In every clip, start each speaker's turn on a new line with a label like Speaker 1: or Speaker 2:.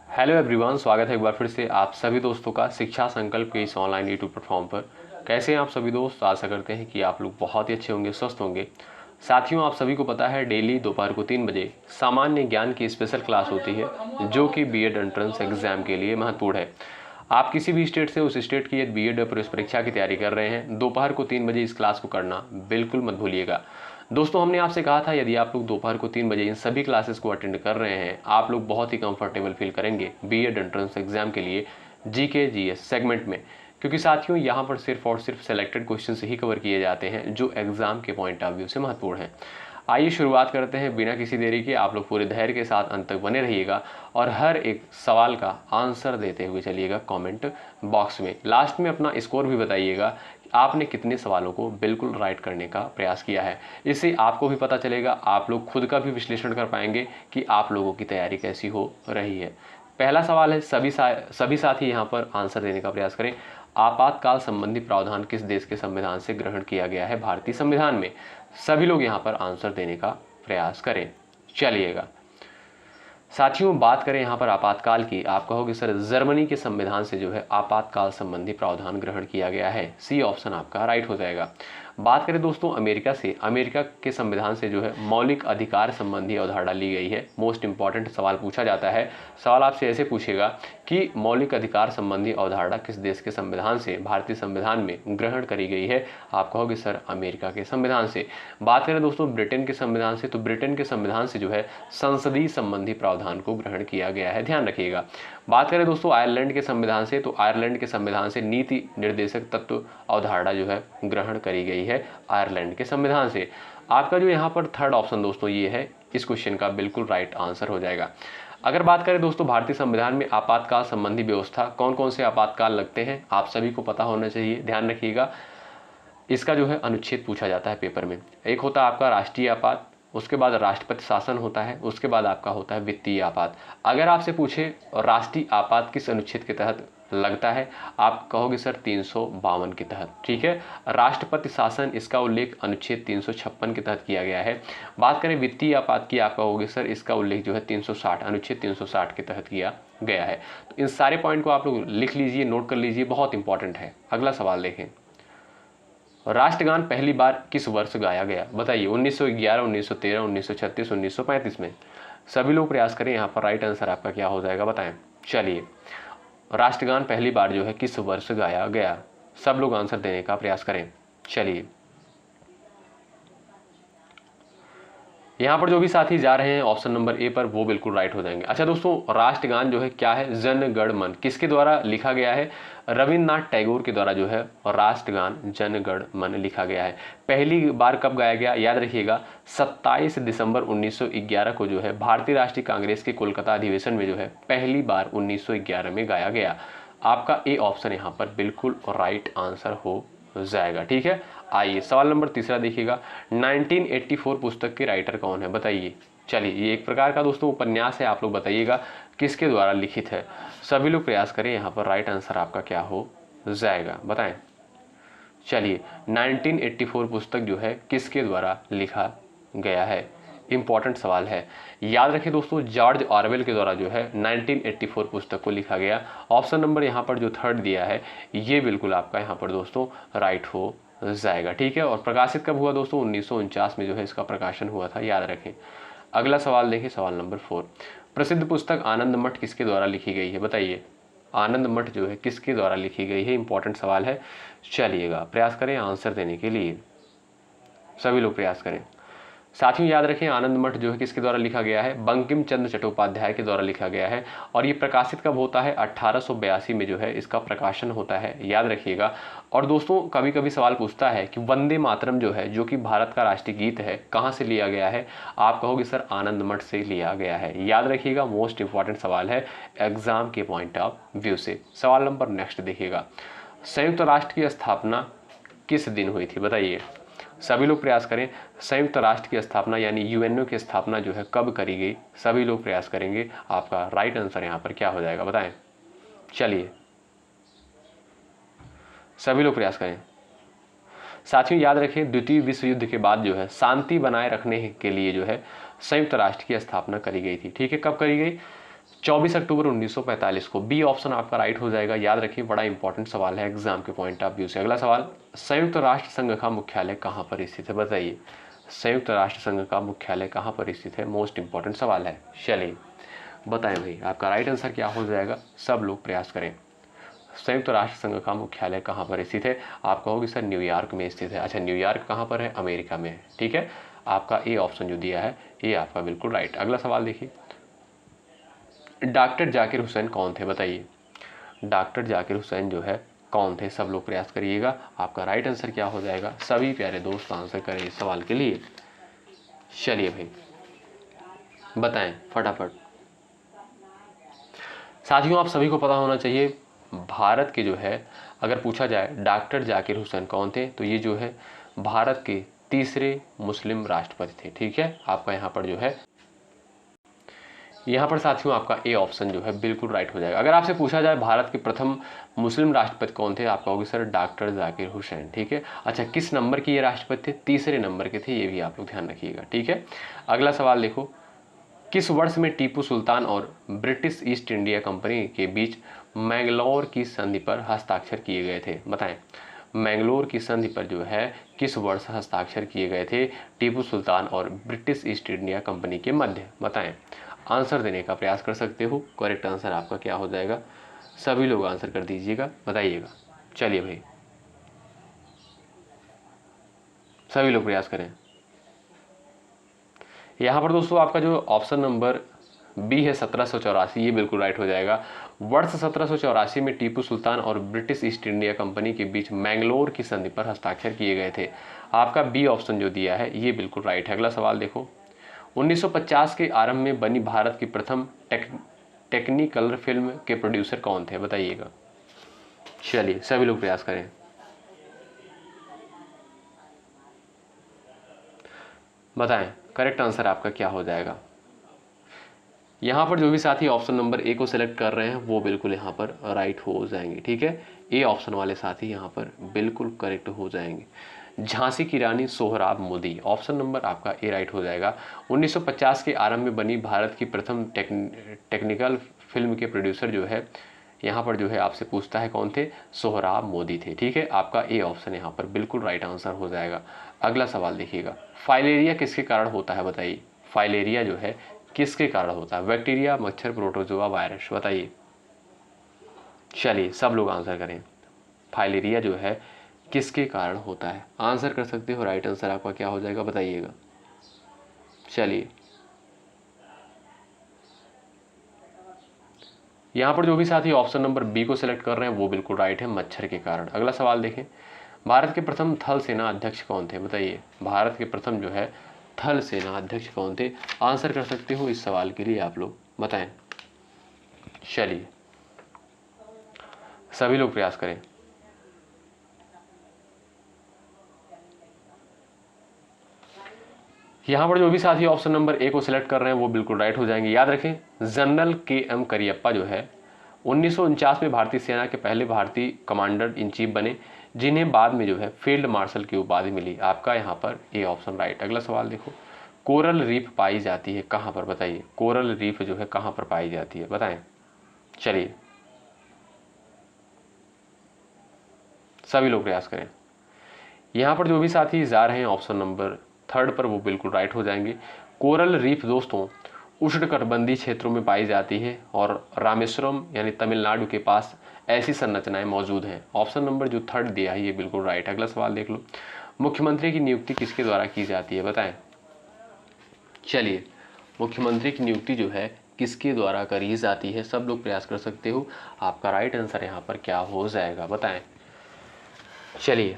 Speaker 1: Hello everyone, स्वागत है एक बार फिर से आप सभी दोस्तों का शिक्षा संकल्प के इस ऑनलाइन यूट्यूब प्लेटफॉर्म पर। कैसे हैं आप सभी दोस्त? आशा करते हैं कि आप लोग बहुत ही अच्छे होंगे, स्वस्थ होंगे। साथियों, आप सभी को पता है डेली दोपहर को 3 बजे सामान्य ज्ञान की स्पेशल क्लास होती है जो कि बीएड एंट्रेंस एग्जाम के लिए महत्वपूर्ण है। आप किसी भी स्टेट से उस स्टेट की यदि बीएड प्रवेश परीक्षा की तैयारी कर रहे हैं, दोपहर को 3 बजे इस क्लास को करना बिल्कुल मत भूलिएगा। दोस्तों, हमने आपसे कहा था यदि आप लोग दोपहर को 3 बजे इन सभी क्लासेस को अटेंड कर रहे हैं, आप लोग बहुत ही कंफर्टेबल फील करेंगे बीएड एंट्रेंस एग्जाम के लिए जीके जीएस सेगमेंट में। क्योंकि साथियों, यहाँ पर सिर्फ और सिर्फ सेलेक्टेड क्वेश्चन ही कवर किए जाते हैं जो एग्जाम के पॉइंट ऑफ व्यू से महत्वपूर्ण है। आइए शुरुआत करते हैं बिना किसी देरी के। आप लोग पूरे धैर्य के साथ अंत तक बने रहिएगा और हर एक सवाल का आंसर देते हुए चलिएगा कमेंट बॉक्स में। लास्ट में अपना स्कोर भी बताइएगा, आपने कितने सवालों को बिल्कुल राइट करने का प्रयास किया है। इससे आपको भी पता चलेगा, आप लोग खुद का भी विश्लेषण कर पाएंगे कि आप लोगों की तैयारी कैसी हो रही है। पहला सवाल है, सभी साथी यहाँ पर आंसर देने का प्रयास करें। आपातकाल संबंधी प्रावधान किस देश के संविधान से ग्रहण किया गया है भारतीय संविधान में? सभी लोग यहाँ पर आंसर देने का प्रयास करें। चलिएगा साथियों, बात करें यहाँ पर आपातकाल की। आप कहोगे सर जर्मनी के संविधान से जो है आपातकाल संबंधी प्रावधान ग्रहण किया गया है। सी ऑप्शन आपका राइट हो जाएगा। बात करें दोस्तों अमेरिका से, अमेरिका के संविधान से जो है मौलिक अधिकार संबंधी अवधारणा ली गई है। मोस्ट इंपॉर्टेंट सवाल पूछा जाता है। सवाल आपसे ऐसे पूछेगा कि मौलिक अधिकार संबंधी अवधारणा किस देश के संविधान से भारतीय संविधान में ग्रहण करी गई है? आप कहोगे सर अमेरिका के संविधान से। बात करें दोस्तों ब्रिटेन के संविधान से, तो ब्रिटेन के संविधान से जो है संसदीय संबंधी प्रावधान को ग्रहण किया गया है, ध्यान रखिएगा। बात करें दोस्तों आयरलैंड के संविधान से, तो आयरलैंड के संविधान से नीति निर्देशक तत्व अवधारणा जो है ग्रहण करी गई है आयरलैंड के संविधान से। आपका जो यहाँ पर थर्ड ऑप्शन दोस्तों ये है, इस क्वेश्चन का बिल्कुल राइट आंसर हो जाएगा। अगर बात करें दोस्तों भारतीय संविधान में आपातकाल संबंधी व्यवस्था, कौन कौन से आपातकाल लगते हैं, आप सभी को पता होना चाहिए, ध्यान रखिएगा। इसका जो है अनुच्छेद पूछा जाता है पेपर में। एक होता है आपका राष्ट्रीय आपात, उसके बाद राष्ट्रपति शासन होता है, उसके बाद आपका होता है वित्तीय आपात। अगर आपसे पूछे राष्ट्रीय आपात किस अनुच्छेद के तहत लगता है, आप कहोगे सर 352 के तहत, ठीक है। राष्ट्रपति शासन, इसका उल्लेख अनुच्छेद 356 के तहत किया गया है। बात करें वित्तीय आपात की, आप कहोगे सर इसका उल्लेख जो है 360 अनुच्छेद 360 के तहत किया गया है। तो इन सारे पॉइंट को आप लोग लिख लीजिए, नोट कर लीजिए, बहुत इंपॉर्टेंट है। अगला सवाल देखें, राष्ट्रगान पहली बार किस वर्ष गाया गया? बताइए, 1911, 1913, 1936, 1935 में। सभी लोग प्रयास करें, यहाँ पर राइट आंसर आपका क्या हो जाएगा बताएं। चलिए, राष्ट्रगान पहली बार जो है किस वर्ष गाया गया? सब लोग आंसर देने का प्रयास करें। चलिए, यहाँ पर जो भी साथी जा रहे हैं ऑप्शन नंबर ए पर, वो बिल्कुल राइट हो जाएंगे। अच्छा दोस्तों, राष्ट्रगान जो है क्या है? जन गण मन किसके द्वारा लिखा गया है? रविन्द्रनाथ टैगोर के द्वारा जो है राष्ट्रगान जन गण मन लिखा गया है। पहली बार कब गाया गया? याद रखिएगा, 27 दिसंबर 1911 को जो है भारतीय राष्ट्रीय कांग्रेस के कोलकाता अधिवेशन में जो है पहली बार 1911 में गाया गया। आपका ए ऑप्शन यहाँ पर बिल्कुल राइट आंसर हो जाएगा, ठीक है। आइए सवाल नंबर तीसरा देखिएगा, 1984 पुस्तक के राइटर कौन है? बताइए। चलिए, ये एक प्रकार का दोस्तों उपन्यास है, आप लोग बताइएगा किसके द्वारा लिखित है। सभी लोग प्रयास करें, यहाँ पर राइट आंसर आपका क्या हो जाएगा बताएं। चलिए, 1984 पुस्तक जो है किसके द्वारा लिखा गया है? इंपॉर्टेंट सवाल है, याद रखें दोस्तों, जॉर्ज ऑरवेल के द्वारा जो है 1984 पुस्तक को लिखा गया। ऑप्शन नंबर यहाँ पर जो थर्ड दिया है, ये बिल्कुल आपका यहाँ पर दोस्तों राइट हो जाएगा, ठीक है। और प्रकाशित कब हुआ दोस्तों? 1949 में जो है इसका प्रकाशन हुआ था, याद रखें। अगला सवाल देखिए, सवाल नंबर 4, प्रसिद्ध पुस्तक आनंद मठ किसके द्वारा लिखी गई है? बताइए, आनंद मठ जो है किसके द्वारा लिखी गई है? इंपॉर्टेंट सवाल है। चलिएगा, प्रयास करें आंसर देने के लिए, सभी लोग प्रयास करें। साथियों याद रखें, आनंद मठ जो है किसके द्वारा लिखा गया है? बंकिम चंद्र चट्टोपाध्याय के द्वारा लिखा गया है। और ये प्रकाशित कब होता है? 1882 में जो है इसका प्रकाशन होता है, याद रखिएगा। और दोस्तों कभी कभी सवाल पूछता है कि वंदे मातरम जो है, जो कि भारत का राष्ट्रीय गीत है, कहाँ से लिया गया है? आप कहोगे सर आनंद मठ से लिया गया है, याद रखिएगा। मोस्ट इंपॉर्टेंट सवाल है एग्जाम के पॉइंट ऑफ व्यू से। सवाल नंबर नेक्स्ट देखिएगा, संयुक्त राष्ट्र की स्थापना किस दिन हुई थी? बताइए, सभी लोग प्रयास करें। संयुक्त राष्ट्र की स्थापना यानी यूएनओ की स्थापना जो है कब करी गई? सभी लोग प्रयास करेंगे, आपका राइट आंसर यहाँ पर क्या हो जाएगा बताएं। चलिए, सभी लोग प्रयास करें। साथियों याद रखें, द्वितीय विश्व युद्ध के बाद जो है शांति बनाए रखने के लिए जो है संयुक्त राष्ट्र की स्थापना करी गई थी, ठीक है। कब करी गई? 24 अक्टूबर 1945 को। बी ऑप्शन आपका राइट हो जाएगा। याद रखिए, बड़ा इंपॉर्टेंट सवाल है एग्जाम के पॉइंट ऑफ व्यू से। अगला सवाल, संयुक्त राष्ट्र संघ का मुख्यालय कहाँ पर स्थित है? बताइए, संयुक्त राष्ट्र संघ का मुख्यालय कहाँ पर स्थित है? मोस्ट इंपॉर्टेंट सवाल है। चलिए बताएं भाई, आपका राइट आंसर क्या हो जाएगा? सब लोग प्रयास करें। संयुक्त राष्ट्र संघ का मुख्यालय कहाँ पर स्थित है? आप कहोगे सर न्यूयॉर्क में स्थित है। अच्छा, न्यूयॉर्क कहाँ पर है? अमेरिका में है। ठीक है, आपका ए ऑप्शन जो दिया है ये आपका बिल्कुल राइट। अगला सवाल देखिए, डॉक्टर जाकिर हुसैन कौन थे? बताइए, डॉक्टर जाकिर हुसैन जो है कौन थे? सब लोग प्रयास करिएगा। आपका राइट आंसर क्या हो जाएगा? सभी प्यारे दोस्त आंसर करें इस सवाल के लिए। चलिए भाई बताएं फटाफट। साथियों, आप सभी को पता होना चाहिए, भारत के जो है अगर पूछा जाए डॉक्टर जाकिर हुसैन कौन थे, तो ये जो है भारत के तीसरे मुस्लिम राष्ट्रपति थे। ठीक है, आपका यहाँ पर जो है यहाँ पर साथियों आपका ए ऑप्शन जो है बिल्कुल राइट हो जाएगा। अगर आपसे पूछा जाए भारत के प्रथम मुस्लिम राष्ट्रपति कौन थे, आप कहोगे सर डॉक्टर जाकिर हुसैन। ठीक है, अच्छा किस नंबर के ये राष्ट्रपति थे? तीसरे नंबर के थे, ये भी आप लोग ध्यान रखिएगा। ठीक है, अगला सवाल देखो, किस वर्ष में टीपू सुल्तान और ब्रिटिश ईस्ट इंडिया कंपनी के बीच मैंगलोर की संधि पर हस्ताक्षर किए गए थे? बताएं, मैंगलोर की संधि पर जो है किस वर्ष हस्ताक्षर किए गए थे टीपू सुल्तान और ब्रिटिश ईस्ट इंडिया कंपनी के मध्य? बताएं, आंसर देने का प्रयास कर सकते हो। करेक्ट आंसर आपका क्या हो जाएगा? सभी लोग आंसर कर दीजिएगा, बताइएगा। चलिए भाई सभी लोग प्रयास करें। यहाँ पर दोस्तों आपका जो ऑप्शन नंबर बी है 1784, ये बिल्कुल राइट हो जाएगा। वर्ष 1784 में टीपू सुल्तान और ब्रिटिश ईस्ट इंडिया कंपनी के बीच मैंगलोर की संधि पर हस्ताक्षर किए गए थे। आपका बी ऑप्शन जो दिया है ये बिल्कुल राइट है। अगला सवाल देखो, 1950 के आरंभ में बनी भारत की प्रथम टेक्निकलर फिल्म के प्रोड्यूसर कौन थे? बताइएगा। चलिए सभी लोग प्रयास करें। बताएं करेक्ट आंसर आपका क्या हो जाएगा? यहाँ पर जो भी साथी ऑप्शन नंबर ए को सिलेक्ट कर रहे हैं वो बिल्कुल यहाँ पर राइट हो जाएंगे। ठीक है, ए ऑप्शन वाले साथी यहाँ पर बिल्कुल करेक्ट हो जाएंगे। झांसी की रानी सोहराब मोदी, ऑप्शन नंबर आपका ए राइट हो जाएगा। 1950 के आरंभ में बनी भारत की प्रथम टेक्निकल फिल्म के प्रोड्यूसर जो है यहाँ पर जो है आपसे पूछता है कौन थे? सोहराब मोदी थे। ठीक है, आपका ए ऑप्शन यहाँ पर बिल्कुल राइट आंसर हो जाएगा। अगला सवाल देखिएगा, फाइलेरिया किसके कारण होता है? बताइए, फाइलेरिया जो है किसके कारण होता है? बैक्टीरिया, मच्छर, प्रोटोजोआ, वायरस? बताइए। चलिए सब लोग आंसर करें, फाइलेरिया जो है किसके कारण होता है? आंसर कर सकते हो। राइट आंसर आपका क्या हो जाएगा? बताइएगा। चलिए यहाँ पर जो भी साथी ऑप्शन नंबर बी को सिलेक्ट कर रहे हैं वो बिल्कुल राइट है, मच्छर के कारण। अगला सवाल देखें, भारत के प्रथम थल सेना अध्यक्ष कौन थे? बताइए, भारत के प्रथम जो है थल सेना अध्यक्ष कौन थे? आंसर कर सकते हो इस सवाल के लिए आप लोग, बताएं। चलिए सभी लोग प्रयास करें। यहाँ पर जो भी साथी ऑप्शन नंबर ए को सिलेक्ट कर रहे हैं वो बिल्कुल राइट हो जाएंगे। याद रखें, जनरल के.एम. करियप्पा जो है 1949 में भारतीय सेना के पहले भारतीय कमांडर इन चीफ बने, जिन्हें बाद में जो है फील्ड मार्शल की उपाधि मिली। आपका यहाँ पर ए ऑप्शन राइट। अगला सवाल देखो, कोरल रीफ पाई जाती है कहाँ पर? बताइए, कोरल रीफ जो है कहाँ पर पाई जाती है? बताएं। चलिए सभी लोग प्रयास करें। यहाँ पर जो भी साथी जा रहे हैं ऑप्शन नंबर थर्ड पर वो बिल्कुल राइट हो जाएंगे। कोरल रीफ दोस्तों उष्णकटिबंधीय क्षेत्रों में पाई जाती है और रामेश्वरम यानी तमिलनाडु के पास ऐसी संरचनाएं मौजूद हैं। ऑप्शन नंबर जो थर्ड दिया है ये बिल्कुल राइट है। अगला सवाल देख लो, मुख्यमंत्री की नियुक्ति किसके द्वारा की जाती है? बताएं। चलिए मुख्यमंत्री की नियुक्ति जो है किसके द्वारा करी जाती है? सब लोग प्रयास कर सकते हो। आपका राइट आंसर यहाँ पर क्या हो जाएगा? बताएं। चलिए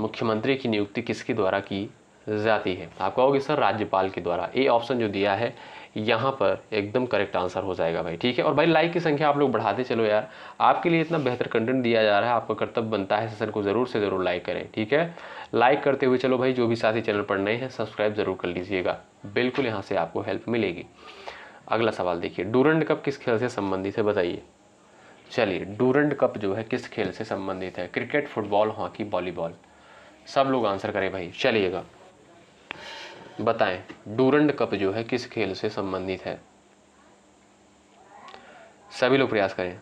Speaker 1: मुख्यमंत्री की नियुक्ति किसके द्वारा की जाती है? आप कहोगे सर राज्यपाल के द्वारा। ए ऑप्शन जो दिया है यहाँ पर एकदम करेक्ट आंसर हो जाएगा भाई। ठीक है, और भाई लाइक की संख्या आप लोग बढ़ाते चलो यार, आपके लिए इतना बेहतर कंटेंट दिया जा रहा है, आपका कर्तव्य बनता है सेशन को ज़रूर से ज़रूर लाइक करें। ठीक है, लाइक करते हुए चलो भाई, जो भी साथी चैनल पर नए हैं सब्सक्राइब जरूर कर लीजिएगा, बिल्कुल यहाँ से आपको हेल्प मिलेगी। अगला सवाल देखिए, डूरंड कप किस खेल से संबंधित है? बताइए। चलिए डूरंड कप जो है किस खेल से संबंधित है? Cricket, football, hockey, volleyball? सब लोग आंसर करें भाई। चलिएगा बताएं, डूरंड कप जो है किस खेल से संबंधित है? सभी लोग प्रयास करें।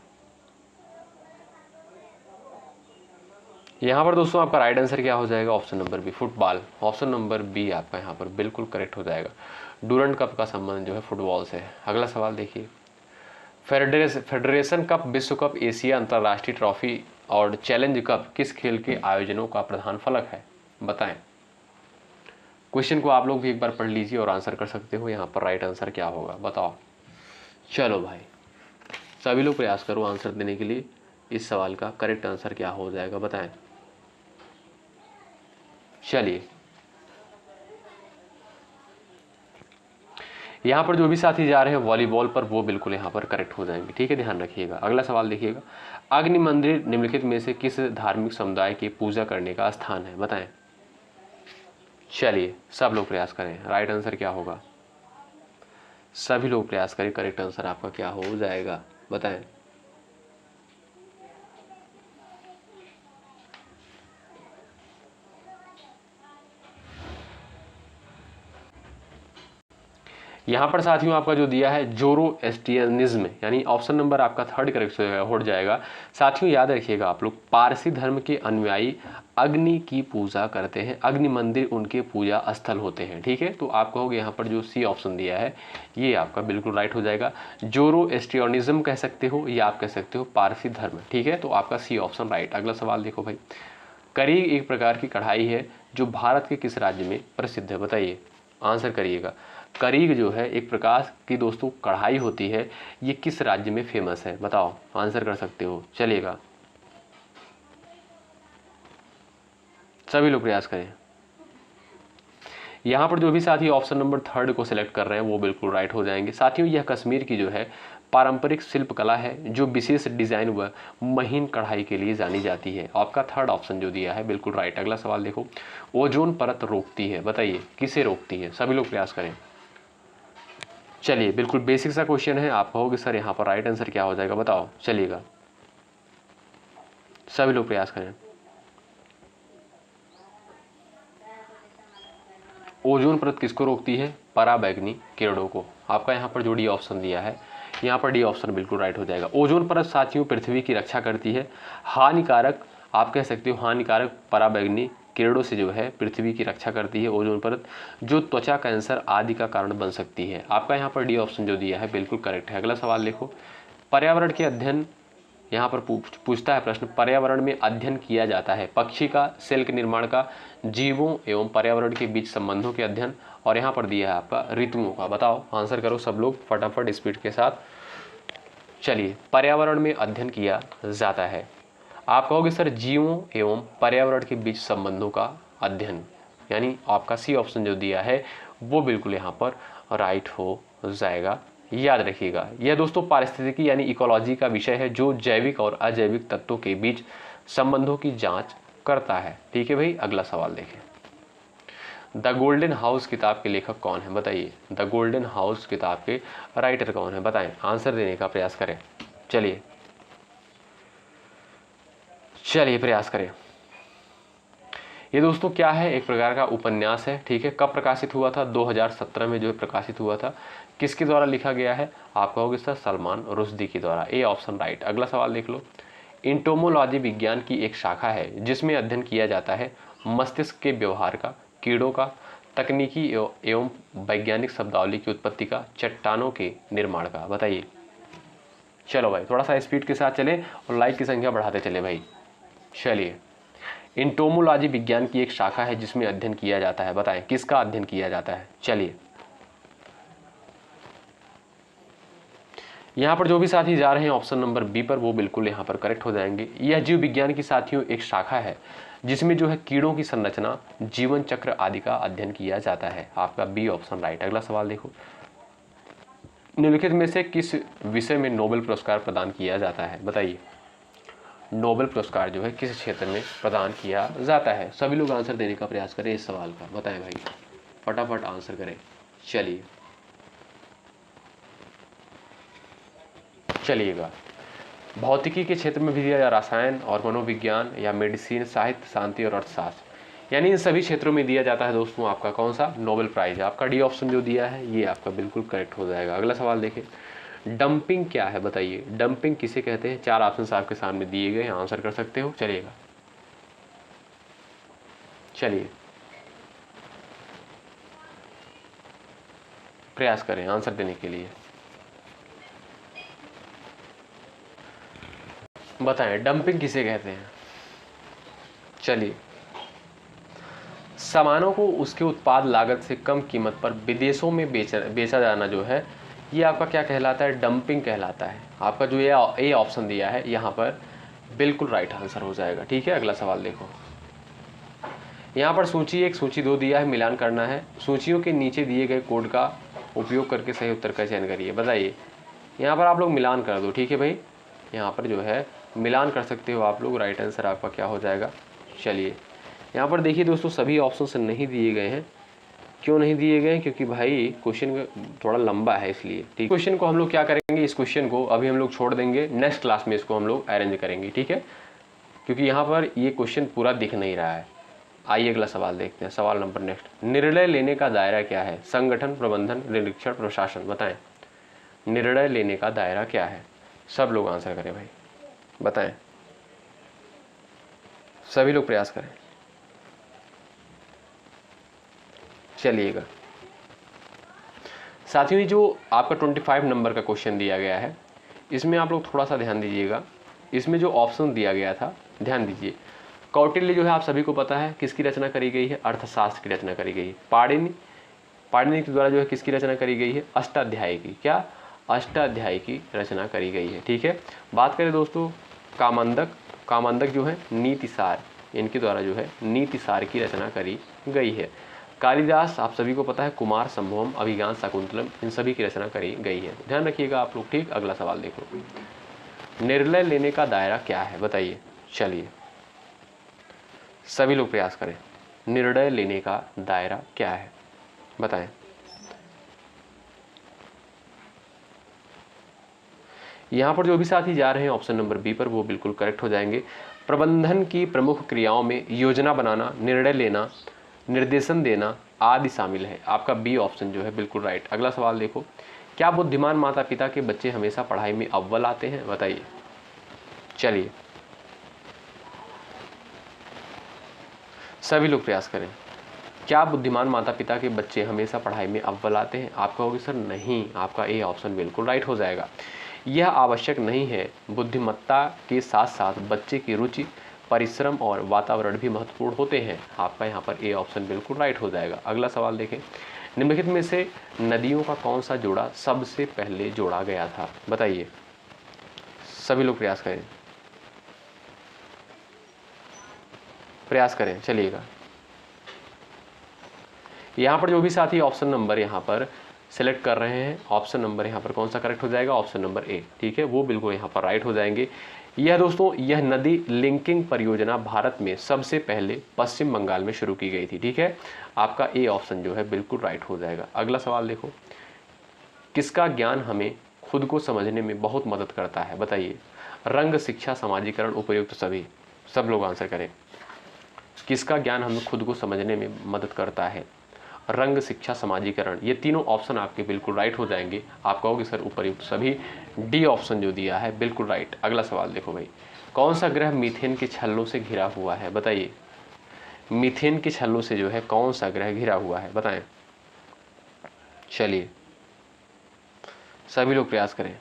Speaker 1: यहाँ पर दोस्तों आपका राइट आंसर क्या हो जाएगा, option number B football. Option number B आपका यहाँ पर बिल्कुल करेक्ट हो जाएगा। डूरंड कप का संबंध जो है फुटबॉल से है। अगला सवाल देखिए, फेडरेशन कप, विश्व कप, एशिया अंतर्राष्ट्रीय ट्रॉफी और चैलेंज कप किस खेल के आयोजनों का प्रधान फलक है, बताएं। क्वेश्चन को आप लोग भी एक बार पढ़ लीजिए और आंसर कर सकते हो। यहाँ पर राइट आंसर क्या होगा बताओ। चलो भाई सभी लोग प्रयास करो आंसर देने के लिए। इस सवाल का करेक्ट आंसर क्या हो जाएगा बताएं। चलिए यहाँ पर जो भी साथी जा रहे हैं वॉलीबॉल पर, वो बिल्कुल यहाँ पर करेक्ट हो जाएंगे, ठीक है, ध्यान रखिएगा। अगला सवाल देखिएगा, अग्नि मंदिर निम्नलिखित में से किस धार्मिक समुदाय की पूजा करने का स्थान है, बताएं। चलिए सब लोग प्रयास करें, राइट आंसर क्या होगा। सभी लोग प्रयास करें, करेक्ट आंसर आपका क्या हो जाएगा बताएं। यहाँ पर साथियों आपका जो दिया है जोरोएस्ट्रियनिज्म, यानी ऑप्शन नंबर आपका थर्ड करेक्ट हो जाएगा। साथियों याद रखिएगा आप लोग, पारसी धर्म के अनुयायी अग्नि की पूजा करते हैं, अग्नि मंदिर उनके पूजा स्थल होते हैं, ठीक है। तो आप कहोगे यहाँ पर जो सी ऑप्शन दिया है ये आपका बिल्कुल राइट हो जाएगा। जोरोएस्ट्रियनिज्म कह सकते हो या आप कह सकते हो पारसी धर्म, ठीक है। तो आपका सी ऑप्शन राइट। अगला सवाल देखो भाई, करीग एक प्रकार की कढ़ाई है जो भारत के किस राज्य में प्रसिद्ध है, बताइए, आंसर करिएगा। करीग जो है एक प्रकार की दोस्तों कढ़ाई होती है, ये किस राज्य में फेमस है बताओ, आंसर कर सकते हो, चलिएगा सभी लोग प्रयास करें। यहाँ पर जो भी साथी ऑप्शन नंबर थर्ड को सिलेक्ट कर रहे हैं वो बिल्कुल राइट हो जाएंगे। साथियों यह कश्मीर की जो है पारंपरिक शिल्पकला है जो विशेष डिजाइन व महीन कढ़ाई के लिए जानी जाती है। आपका थर्ड ऑप्शन जो दिया है बिल्कुल राइट। अगला सवाल देखो, ओजोन परत रोकती है, बताइए किसे रोकती है, सभी लोग प्रयास करें। चलिए बिल्कुल बेसिक सा क्वेश्चन है, आप कहोगे सर यहाँ पर राइट आंसर क्या हो जाएगा बताओ, चलिएगा सभी लोग प्रयास करें। ओजोन परत किसको रोकती है, पराबैंगनी किरणों को। आपका यहाँ पर जो डी ऑप्शन दिया है यहाँ पर डी ऑप्शन बिल्कुल राइट हो जाएगा। ओजोन परत साथियों पृथ्वी की रक्षा करती है, हानिकारक आप कह सकते हो हानिकारक पराबैंगनी किरणों से जो है पृथ्वी की रक्षा करती है ओजोन परत, जो त्वचा कैंसर आदि का कारण बन सकती है। आपका यहाँ पर डी ऑप्शन जो दिया है बिल्कुल करेक्ट है। अगला सवाल देखो, पर्यावरण के अध्ययन यहाँ पर पूछता है प्रश्न, पर्यावरण में अध्ययन किया जाता है पक्षी का, सेल के निर्माण का, जीवों एवं पर्यावरण के बीच संबंधों के अध्ययन, और यहाँ पर दिया है आपका ऋतुओं का। बताओ आंसर करो सब लोग फटाफट स्पीड के साथ। चलिए पर्यावरण में अध्ययन किया जाता है, आप कहोगे सर जीवों एवं पर्यावरण के बीच संबंधों का अध्ययन, यानी आपका सी ऑप्शन जो दिया है वो बिल्कुल यहाँ पर राइट हो जाएगा। याद रखिएगा यह दोस्तों पारिस्थितिकी यानी इकोलॉजी का विषय है जो जैविक और अजैविक तत्वों के बीच संबंधों की जांच करता है, ठीक है भाई। अगला सवाल देखें, द गोल्डन हाउस किताब के लेखक कौन है, बताइए। द गोल्डन हाउस किताब के राइटर कौन है, बताएं, आंसर देने का प्रयास करें। चलिए प्रयास करें। ये दोस्तों क्या है, एक प्रकार का उपन्यास है, ठीक है। कब प्रकाशित हुआ था, 2017 में जो है प्रकाशित हुआ था। किसके द्वारा लिखा गया है, आप कहोगे सर सलमान रुश्दी के द्वारा, ए ऑप्शन राइट। अगला सवाल देख लो, इंटोमोलॉजी विज्ञान की एक शाखा है जिसमें अध्ययन किया जाता है मस्तिष्क के व्यवहार का, कीड़ों का, तकनीकी एवं वैज्ञानिक शब्दावली की उत्पत्ति का, चट्टानों के निर्माण का, बताइए। चलो भाई थोड़ा सा स्पीड के साथ चले और लाइक की संख्या बढ़ाते चले भाई। चलिए इंटोमोलॉजी विज्ञान की एक शाखा है जिसमें अध्ययन किया जाता है, बताएं किसका अध्ययन किया जाता है। चलिए यहाँ पर जो भी साथी जा रहे हैं ऑप्शन नंबर बी पर वो बिल्कुल यहाँ पर करेक्ट हो जाएंगे। यह जीव विज्ञान की साथियों एक शाखा है जिसमें जो है कीड़ों की संरचना, जीवन चक्र आदि का अध्ययन किया जाता है। आपका बी ऑप्शन राइट। अगला सवाल देखो, निम्नलिखित में से किस विषय में नोबेल पुरस्कार प्रदान किया जाता है, बताइए। नोबेल पुरस्कार जो है किस क्षेत्र में प्रदान किया जाता है, सभी लोग आंसर देने का प्रयास करें इस सवाल का, बताएं भाई फटाफट आंसर करें। चलिएगा भौतिकी के क्षेत्र में भी दिया, या रसायन और मनोविज्ञान, या मेडिसिन, साहित्य, शांति और अर्थशास्त्र, यानी इन सभी क्षेत्रों में दिया जाता है दोस्तों आपका कौन सा नोबेल प्राइज। आपका डी ऑप्शन जो दिया है ये आपका बिल्कुल करेक्ट हो जाएगा। अगला सवाल देखें, डंपिंग क्या है बताइए, डंपिंग किसे कहते हैं? 4 ऑप्शन आपके सामने दिए गए, आंसर कर सकते हो। चलिएगा, चलिए प्रयास करें आंसर देने के लिए। बताएं डंपिंग किसे कहते हैं? चलिए, सामानों को उसके उत्पाद लागत से कम कीमत पर विदेशों में बेचा जाना जो है, ये आपका क्या कहलाता है? डंपिंग कहलाता है। आपका जो ये ऑप्शन दिया है यहाँ पर बिल्कुल राइट आंसर हो जाएगा। ठीक है, अगला सवाल देखो। यहाँ पर सूची 1 सूची 2 दिया है, मिलान करना है। सूचियों के नीचे दिए गए कोड का उपयोग करके सही उत्तर का चयन करिए। बताइए, यहाँ पर आप लोग मिलान कर दो। ठीक है भाई, यहाँ पर जो है मिलान कर सकते हो आप लोग। राइट आंसर आपका क्या हो जाएगा? चलिए, यहाँ पर देखिए दोस्तों, सभी ऑप्शन नहीं दिए गए हैं। क्यों नहीं दिए गए? क्योंकि भाई क्वेश्चन थोड़ा लंबा है, इसलिए। ठीक, क्वेश्चन को हम लोग क्या करेंगे, इस क्वेश्चन को अभी हम लोग छोड़ देंगे, नेक्स्ट क्लास में इसको हम लोग अरेंज करेंगे। ठीक है, क्योंकि यहाँ पर ये क्वेश्चन पूरा दिख नहीं रहा है। आइए अगला सवाल देखते हैं। सवाल नंबर नेक्स्ट, निर्णय लेने का दायरा क्या है? संगठन, प्रबंधन, निरीक्षण, प्रशासन। बताएं, निर्णय लेने का दायरा क्या है? सब लोग आंसर करें भाई, बताएं, सभी लोग प्रयास करें। चलिएगा साथियों, ये जो आपका 25 नंबर का क्वेश्चन दिया गया है, इसमें आप लोग थोड़ा सा ध्यान दीजिएगा। इसमें जो ऑप्शन दिया गया था, ध्यान दीजिए। कौटिल्य जो है आप सभी को पता है किसकी रचना करी गई है? अर्थशास्त्र की रचना करी गई है। पाणिनि के द्वारा जो है किसकी रचना करी गई है? अष्टाध्यायी की। क्या? अष्टाध्यायी की रचना करी गई है। ठीक है, बात करें दोस्तों कामांदक जो है नीतिसार, इनके द्वारा जो है नीतिसार की रचना करी गई है। कालिदास आप सभी को पता है कुमार संभवम, अभिज्ञान शाकुंतलम, इन सभी की रचना करी गई है। ध्यान रखिएगा आप लोग। ठीक, अगला सवाल देखो, निर्णय लेने का दायरा क्या है? बताइए। चलिए सभी लोग प्रयास करें, निर्णय लेने का दायरा क्या है? बताएं। यहां पर जो भी साथी जा रहे हैं ऑप्शन नंबर बी पर, वो बिल्कुल करेक्ट हो जाएंगे। प्रबंधन की प्रमुख क्रियाओं में योजना बनाना, निर्णय लेना, निर्देशन देना आदि शामिल है। आपका बी ऑप्शन जो है बिल्कुल राइट। अगला सवाल देखो, क्या बुद्धिमान माता पिता के बच्चे हमेशा पढ़ाई में अव्वल आते हैं? बताइए। चलिए सभी लोग प्रयास करें, क्या बुद्धिमान माता पिता के बच्चे हमेशा पढ़ाई में अव्वल आते हैं? आप कहोगे सर नहीं, आपका ए ऑप्शन बिल्कुल राइट हो जाएगा। यह आवश्यक नहीं है, बुद्धिमत्ता के साथ साथ बच्चे की रुचि, परिश्रम और वातावरण भी महत्वपूर्ण होते हैं। आपका यहाँ पर ए ऑप्शन बिल्कुल राइट हो जाएगा। अगला सवाल देखें, निम्नलिखित में से नदियों का कौन सा जोड़ा सबसे पहले जोड़ा गया था? बताइए, सभी लोग प्रयास करें, प्रयास करें। चलिएगा, यहाँ पर जो भी साथी ऑप्शन नंबर यहाँ पर सेलेक्ट कर रहे हैं, ऑप्शन नंबर यहाँ पर कौन सा करेक्ट हो जाएगा? Option number A. ठीक है, वो बिल्कुल यहाँ पर राइट हो जाएंगे। यह दोस्तों, यह नदी लिंकिंग परियोजना भारत में सबसे पहले पश्चिम बंगाल में शुरू की गई थी। ठीक है, आपका ए ऑप्शन जो है बिल्कुल राइट हो जाएगा। अगला सवाल देखो, किसका ज्ञान हमें खुद को समझने में बहुत मदद करता है? बताइए। रंग, शिक्षा, समाजीकरण, उपयुक्त सभी। सब लोग आंसर करें, किसका ज्ञान हमें खुद को समझने में मदद करता है? रंग, शिक्षा, समाजीकरण, ये तीनों ऑप्शन आपके बिल्कुल राइट हो जाएंगे। आप कहोगे सर उपयुक्त सभी, डी ऑप्शन जो दिया है बिल्कुल राइट। अगला सवाल देखो भाई, कौन सा ग्रह मीथेन के छल्लों से घिरा हुआ है? बताइए, मीथेन के छल्लों से जो है कौन सा ग्रह घिरा हुआ है? बताएं। चलिए सभी लोग प्रयास करें।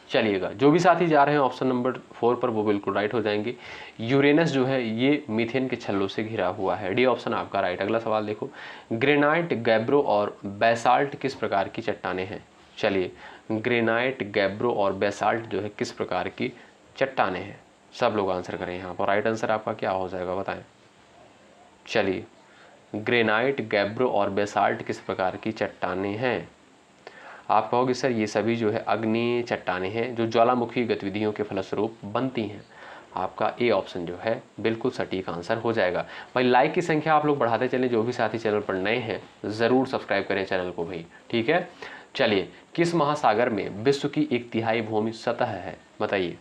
Speaker 1: चलिएगा, जो भी साथी जा रहे हैं ऑप्शन नंबर 4 पर, वो बिल्कुल राइट हो जाएंगे। यूरेनस जो है ये मीथेन के छल्लों से घिरा हुआ है। डी ऑप्शन आपका राइट। अगला सवाल देखो, ग्रेनाइट, गैब्रो और बेसाल्ट किस प्रकार की चट्टानें हैं? चलिए, ग्रेनाइट, गैब्रो और बेसाल्ट जो है किस प्रकार की चट्टानें हैं? सब लोग आंसर करें यहाँ पर। राइट आंसर आपका क्या हो जाएगा? बताएं। चलिए, ग्रेनाइट, गैब्रो और बेसाल्ट किस प्रकार की चट्टानें हैं? आप कहोगे सर ये सभी जो है अग्नि चट्टानें हैं जो ज्वालामुखी गतिविधियों के फलस्वरूप बनती हैं। आपका ए ऑप्शन जो है बिल्कुल सटीक आंसर हो जाएगा। भाई लाइक की संख्या आप लोग बढ़ाते चलें, जो भी साथी चैनल पर नए हैं ज़रूर सब्सक्राइब करें चैनल को भाई। ठीक है, चलिए, किस महासागर में विश्व की 1/3 भूमि सतह है? बताइए,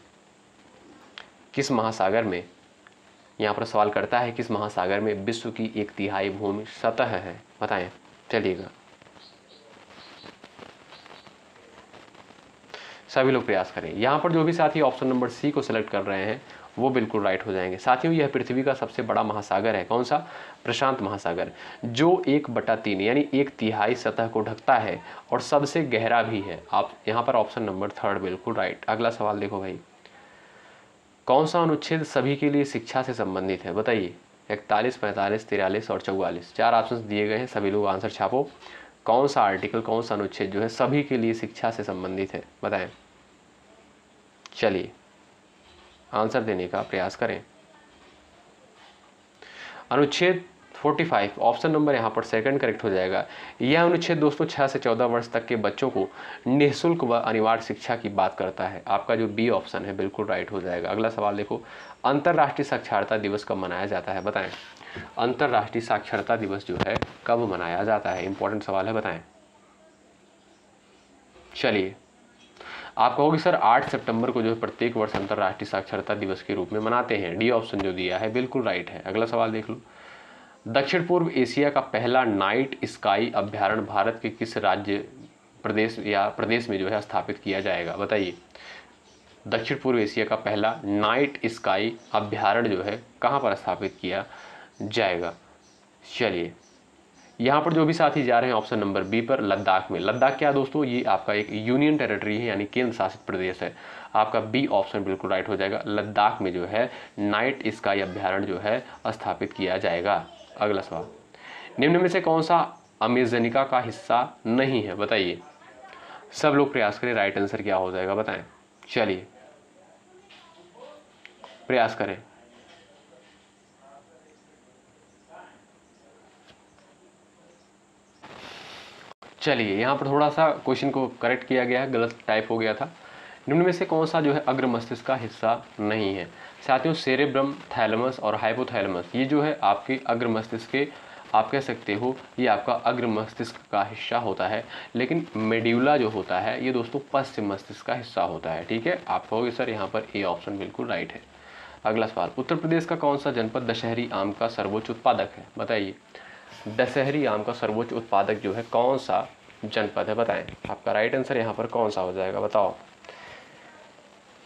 Speaker 1: किस महासागर में, यहाँ पर सवाल करता है किस महासागर में विश्व की 1/3 भूमि सतह है? बताएं। चलिएगा, सभी लोग प्रयास करें। यहाँ पर जो भी साथी ऑप्शन नंबर सी को सिलेक्ट कर रहे हैं वो बिल्कुल राइट हो जाएंगे। साथियों, यह पृथ्वी का सबसे बड़ा महासागर है। कौन सा? प्रशांत महासागर, जो 1/3 यानी 1/3 सतह को ढकता है और सबसे गहरा भी है। आप यहाँ पर ऑप्शन नंबर थर्ड बिल्कुल राइट। अगला सवाल देखो भाई, कौन सा अनुच्छेद सभी के लिए शिक्षा से संबंधित है? बताइए। 41, 45, 43 और 44, 4 ऑप्शन दिए गए हैं। सभी लोग आंसर छापो। कौन सा आर्टिकल, कौन सा अनुच्छेद जो है सभी के लिए शिक्षा से संबंधित है? बताएं। चलिए आंसर देने का प्रयास करें। अनुच्छेद 45 ऑप्शन नंबर यहाँ पर सेकंड करेक्ट हो जाएगा। यह अनुच्छेद दोस्तों 6 से 14 वर्ष तक के बच्चों को निःशुल्क व अनिवार्य शिक्षा की बात करता है। आपका जो बी ऑप्शन है बिल्कुल राइट हो जाएगा। अगला सवाल देखो, अंतर्राष्ट्रीय साक्षरता दिवस कब मनाया जाता है? बताएं। अंतर्राष्ट्रीय साक्षरता दिवस जो है कब मनाया जाता है? इंपॉर्टेंट सवाल है, बताएं। चलिए, आप कहोगे सर 8 सितंबर को जो है प्रत्येक वर्ष अंतर्राष्ट्रीय साक्षरता दिवस के रूप में मनाते हैं। डी ऑप्शन जो दिया है बिल्कुल राइट है। अगला सवाल देख लो, दक्षिण पूर्व एशिया का पहला नाइट स्काई अभ्यारण्य भारत के किस राज्य, प्रदेश में जो है स्थापित किया जाएगा? बताइए। दक्षिण पूर्व एशिया का पहला नाइट स्काई अभ्यारण्य जो है कहाँ पर स्थापित किया जाएगा? चलिए, यहाँ पर जो भी साथी जा रहे हैं ऑप्शन नंबर बी पर, लद्दाख में। लद्दाख क्या दोस्तों? ये आपका एक यूनियन टेरिटरी है, यानी केंद्र शासित प्रदेश है। आपका बी ऑप्शन बिल्कुल राइट हो जाएगा। लद्दाख में जो है नाइट स्काई अभ्यारण्य जो है स्थापित किया जाएगा। अगला सवाल, निम्न में से कौन सा अमेजनिका का हिस्सा नहीं है? बताइए। सब लोग प्रयास करें, राइट आंसर क्या हो जाएगा? बताएं। चलिए प्रयास करें। चलिए, यहाँ पर थोड़ा सा क्वेश्चन को करेक्ट किया गया है, गलत टाइप हो गया था। निम्न में से कौन सा जो है अग्र मस्तिष्क का हिस्सा नहीं है? साथियों, सेरेब्रम, थैलेमस और हाइपोथैलेमस ये जो है आपके अग्र मस्तिष्क के, आप कह सकते हो ये आपका अग्र मस्तिष्क का हिस्सा होता है, लेकिन मेड्यूला जो होता है ये दोस्तों पश्चिम मस्तिष्क का हिस्सा होता है। ठीक है, आप कहोगे सर यहाँ पर ए ऑप्शन बिल्कुल राइट है। अगला सवाल, उत्तर प्रदेश का कौन सा जनपद दशहरी आम का सर्वोच्च उत्पादक है? बताइए। दशहरी आम का सर्वोच्च उत्पादक जो है कौन सा जनपद है? बताएं। आपका राइट आंसर यहाँ पर कौन सा हो जाएगा? बताओ।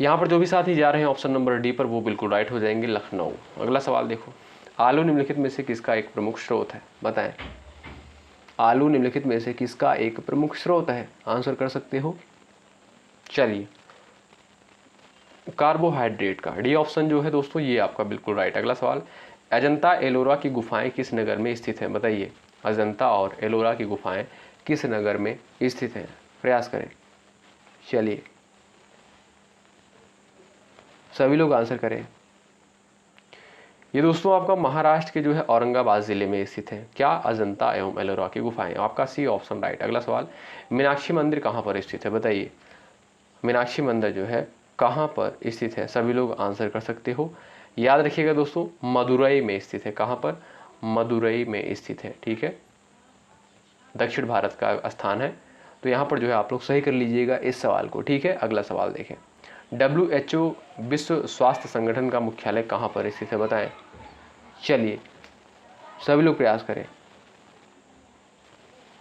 Speaker 1: यहाँ पर जो भी साथी जा रहे हैं ऑप्शन नंबर डी पर वो बिल्कुल राइट हो जाएंगे, लखनऊ। अगला सवाल देखो, आलू निम्नलिखित में से किसका एक प्रमुख स्रोत है? बताएं। आलू निम्नलिखित में से किसका एक प्रमुख स्रोत है? आंसर कर सकते हो। चलिए, कार्बोहाइड्रेट का। डी ऑप्शन जो है दोस्तों ये आपका बिल्कुल राइट। अगला सवाल, अजंता एलोरा की गुफाएं किस नगर में स्थित है? बताइए। अजंता और एलोरा की गुफाएं किस नगर में स्थित हैं? प्रयास करें। चलिए, सभी लोग आंसर करें। ये दोस्तों आपका महाराष्ट्र के जो है औरंगाबाद जिले में स्थित है। क्या? अजंता एवं एलोरा की गुफाएं। आपका सी ऑप्शन राइट। अगला सवाल, मीनाक्षी मंदिर कहाँ पर स्थित है? बताइए। मीनाक्षी मंदिर जो है कहाँ पर स्थित है? सभी लोग आंसर कर सकते हो। याद रखिएगा दोस्तों, मदुरई में स्थित है। कहाँ पर? मदुरई में स्थित है। ठीक है, दक्षिण भारत का स्थान है। तो यहाँ पर जो है आप लोग सही कर लीजिएगा इस सवाल को। ठीक है, अगला सवाल देखें, WHO विश्व स्वास्थ्य संगठन का मुख्यालय कहाँ पर स्थित है? बताएं। चलिए, सभी लोग प्रयास करें।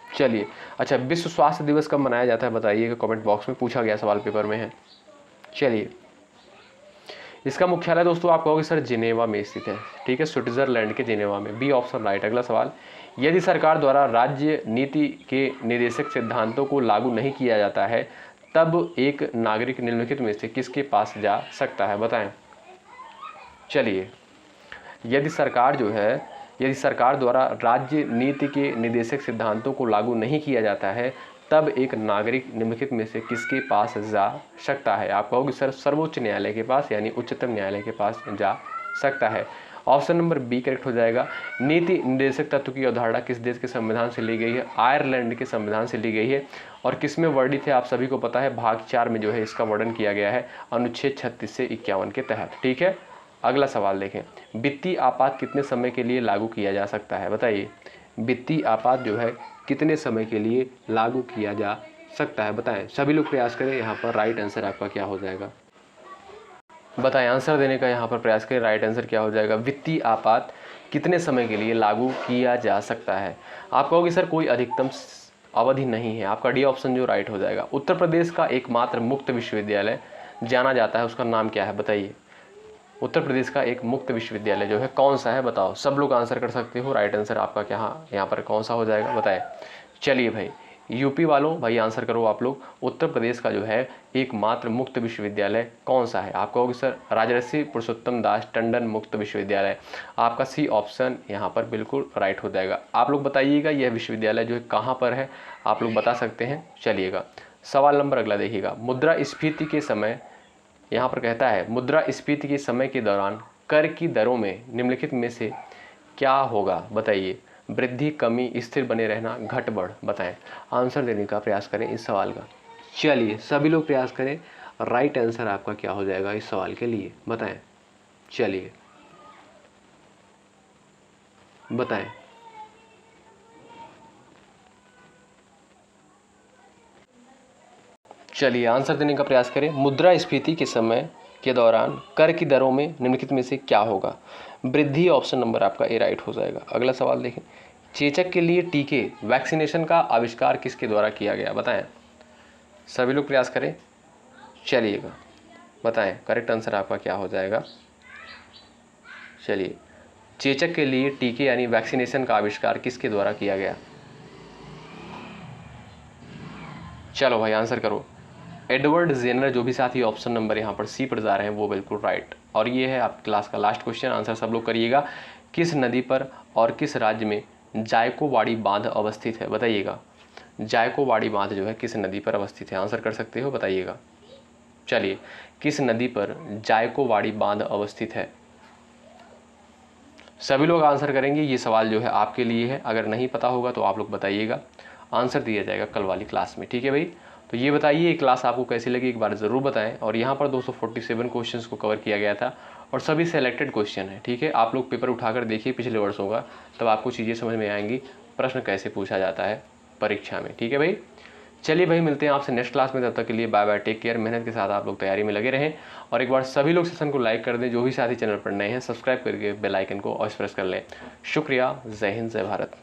Speaker 1: चलिए, अच्छा, विश्व स्वास्थ्य दिवस कब मनाया जाता है? बताइएगा, कमेंट बॉक्स में पूछा गया, सवाल पेपर में है। चलिए, इसका मुख्यालय दोस्तों आप कहोगे सर जिनेवा में स्थित है। ठीक है, स्विट्जरलैंड के जिनेवा में। B option right. अगला सवाल, यदि सरकार द्वारा राज्य नीति के निर्देशक सिद्धांतों को लागू नहीं किया जाता है तब एक नागरिक निम्नलिखित में से किसके पास जा सकता है? बताएं। चलिए, यदि सरकार द्वारा राज्य नीति के निर्देशक सिद्धांतों को लागू नहीं किया जाता है तब एक नागरिक निम्नलिखित में से किसके पास जा सकता है? आप कहोगे सर सर्वोच्च न्यायालय के पास, यानी उच्चतम न्यायालय के पास जा सकता है। ऑप्शन नंबर बी करेक्ट हो जाएगा। नीति निर्देशक तत्व की अवधारणा किस देश के संविधान से ली गई है? आयरलैंड के संविधान से ली गई है। और किस में वर्णित है? आप सभी को पता है, भाग 4 में जो है इसका वर्णन किया गया है, अनुच्छेद 36 से 51 के तहत। ठीक है, अगला सवाल देखें, वित्तीय आपात कितने समय के लिए लागू किया जा सकता है? बताइए। वित्तीय आपात जो है कितने समय के लिए लागू किया जा सकता है? बताएं। सभी लोग प्रयास करें। यहाँ पर राइट आंसर आपका क्या हो जाएगा? बताएं, आंसर देने का यहाँ पर प्रयास करें। राइट आंसर क्या हो जाएगा? वित्तीय आपात कितने समय के लिए लागू किया जा सकता है? आप कहोगे सर कोई अधिकतम अवधि नहीं है। आपका डी ऑप्शन जो राइट हो जाएगा। उत्तर प्रदेश का एकमात्र मुक्त विश्वविद्यालय जाना जाता है, उसका नाम क्या है बताइए। उत्तर प्रदेश का एक मुक्त विश्वविद्यालय जो है कौन सा है बताओ। सब लोग आंसर कर सकते हो। राइट आंसर आपका क्या यहाँ पर कौन सा हो जाएगा बताएं। चलिए भाई, यूपी वालों भाई आंसर करो आप लोग। उत्तर प्रदेश का जो है एकमात्र मुक्त विश्वविद्यालय कौन सा है। आप कहोगे सर राजर्षि पुरुषोत्तम दास टंडन मुक्त विश्वविद्यालय। आपका सी ऑप्शन यहाँ पर बिल्कुल राइट हो जाएगा। आप लोग बताइएगा यह विश्वविद्यालय जो है कहाँ पर है, आप लोग बता सकते हैं। चलिएगा सवाल नंबर अगला देखिएगा। मुद्रास्फीति के समय, यहाँ पर कहता है मुद्रास्फीति के समय के दौरान कर की दरों में निम्नलिखित में से क्या होगा बताइए। वृद्धि, कमी, स्थिर बने रहना, घट बढ़, बताएं। आंसर देने का प्रयास करें इस सवाल का। चलिए सभी लोग प्रयास करें। राइट आंसर आपका क्या हो जाएगा इस सवाल के लिए बताएं। चलिए बताएं। चलिए आंसर देने का प्रयास करें। मुद्रास्फीति के समय के दौरान कर की दरों में निम्नलिखित में से क्या होगा। वृद्धि, ऑप्शन नंबर आपका ए राइट हो जाएगा। अगला सवाल देखें। चेचक के लिए टीके वैक्सीनेशन का आविष्कार किसके द्वारा किया गया बताएं। सभी लोग प्रयास करें। चलिएगा बताएं करेक्ट आंसर आपका क्या हो जाएगा। चलिए चेचक के लिए टीके यानी वैक्सीनेशन का आविष्कार किसके द्वारा किया गया। चलो भाई आंसर करो। Edward Jenner. जो भी साथी ऑप्शन नंबर यहाँ पर सी पर जा रहे हैं वो बिल्कुल राइट। और ये है आपकी क्लास का लास्ट क्वेश्चन। आंसर सब लोग करिएगा। किस नदी पर और किस राज्य में जायकोवाड़ी बांध अवस्थित है बताइएगा। जायकोवाड़ी बांध जो है किस नदी पर अवस्थित है, आंसर कर सकते हो बताइएगा। चलिए किस नदी पर जायकोवाड़ी बांध अवस्थित है। सभी लोग आंसर करेंगे। ये सवाल जो है आपके लिए है। अगर नहीं पता होगा तो आप लोग बताइएगा, आंसर दिया जाएगा कल वाली क्लास में। ठीक है भाई, तो ये बताइए ये क्लास आपको कैसी लगी एक बार ज़रूर बताएं। और यहाँ पर 247 क्वेश्चंस को कवर किया गया था और सभी सेलेक्टेड क्वेश्चन है। ठीक है, आप लोग पेपर उठाकर देखिए पिछले वर्षों का, तब आपको चीज़ें समझ में आएंगी प्रश्न कैसे पूछा जाता है परीक्षा में। ठीक है भाई, चलिए भाई मिलते हैं आपसे नेक्स्ट क्लास में। तब तक के लिए बाय बाय, टेक केयर। मेहनत के साथ आप लोग तैयारी में लगे रहें। और एक बार सभी लोग सेशन को लाइक कर दें। जो भी साथी चैनल पर नए हैं सब्सक्राइब करके बेल आइकन को ऑल प्रेस कर लें। शुक्रिया। जय हिंद, जय भारत।